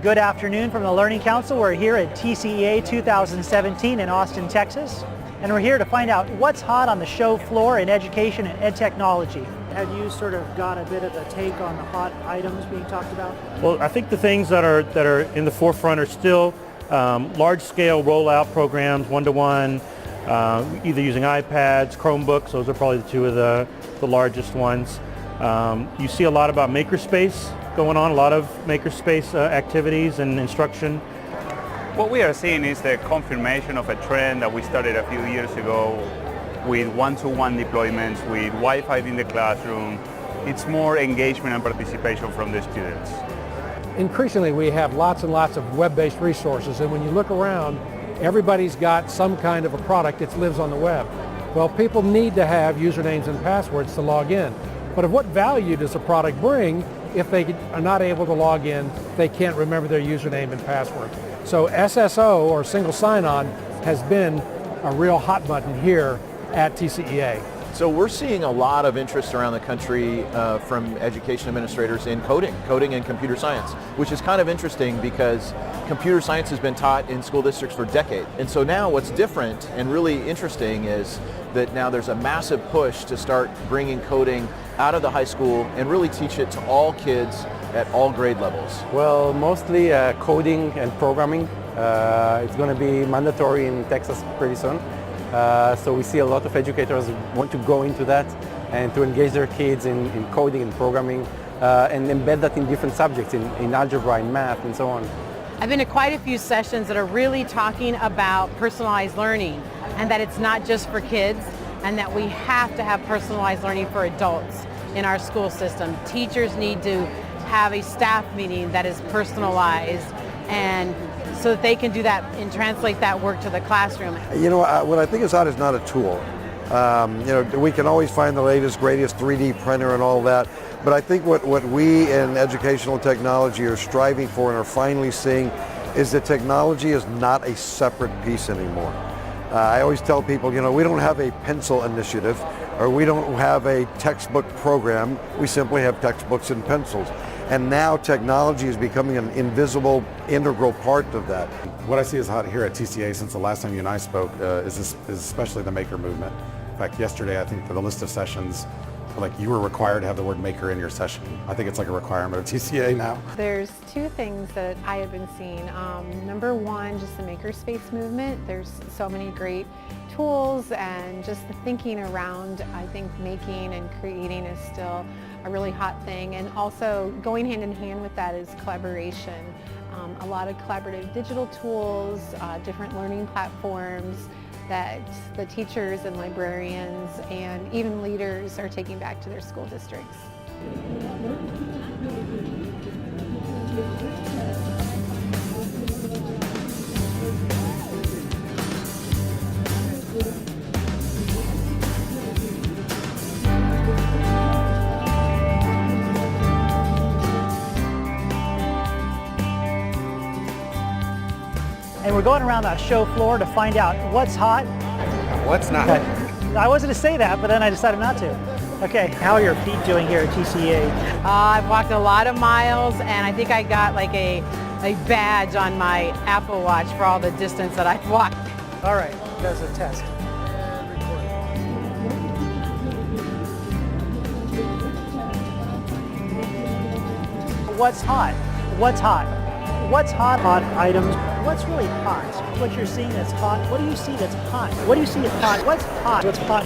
Good afternoon from the Learning Council. We're here at TCEA 2017 in Austin, Texas. And we're here to find out what's hot on the show floor in education and ed technology. Have you sort of got a bit of a take on the hot items being talked about? Well, I think the things that are in the forefront are still large-scale rollout programs, one-to-one, either using iPads, Chromebooks. Those are probably the two of the largest ones. You see a lot about makerspace going on, a lot of makerspace activities and instruction. What we are seeing is the confirmation of a trend that we started a few years ago with one-to-one deployments, with Wi-Fi in the classroom. It's more engagement and participation from the students. Increasingly, we have lots and lots of web-based resources, and when you look around, everybody's got some kind of a product that lives on the web. Well, people need to have usernames and passwords to log in. But of what value does a product bring if they are not able to log in, they can't remember their username and password? So SSO, or single sign-on, has been a real hot button here at TCEA. So we're seeing a lot of interest around the country from education administrators in coding and computer science, which is kind of interesting because computer science has been taught in school districts for decades. And so now what's different and really interesting is that now there's a massive push to start bringing coding out of the high school and really teach it to all kids at all grade levels. Well, mostly coding and programming. It's going to be mandatory in Texas pretty soon. So we see a lot of educators want to go into that and to engage their kids in coding and programming and embed that in different subjects, in algebra, in math, and so on. I've been to quite a few sessions that are really talking about personalized learning and that it's not just for kids and that we have to have personalized learning for adults in our school system. Teachers need to have a staff meeting that is personalized and so that they can do that and translate that work to the classroom. You know, what I think is hot is not a tool. We can always find the latest, greatest 3D printer and all that, but I think what we in educational technology are striving for and are finally seeing is that technology is not a separate piece anymore. I always tell people, we don't have a pencil initiative or we don't have a textbook program. We simply have textbooks and pencils. And now technology is becoming an invisible, integral part of that. What I see as hot here at TCA since the last time you and I spoke is especially the maker movement. In fact, yesterday I think for the list of sessions, you were required to have the word maker in your session. I think it's like a requirement of TCA now. There's two things that I have been seeing. Number one, just the makerspace movement. There's so many great tools and just the thinking around, I think, making and creating is still a really hot thing. And also going hand in hand with that is collaboration. A lot of collaborative digital tools, different learning platforms that the teachers and librarians and even leaders are taking back to their school districts. And we're going around the show floor to find out what's hot. What's not? I wasn't to say that, but then I decided not to. Okay, how are your feet doing here at TCEA? I've walked a lot of miles and I think I got like a badge on my Apple Watch for all the distance that I've walked. All right, that's a test. What's hot? What's hot? What's hot? Hot items. What's really hot? What you're seeing that's hot. What do you see that's hot? What do you see that's hot? What's hot? What's hot?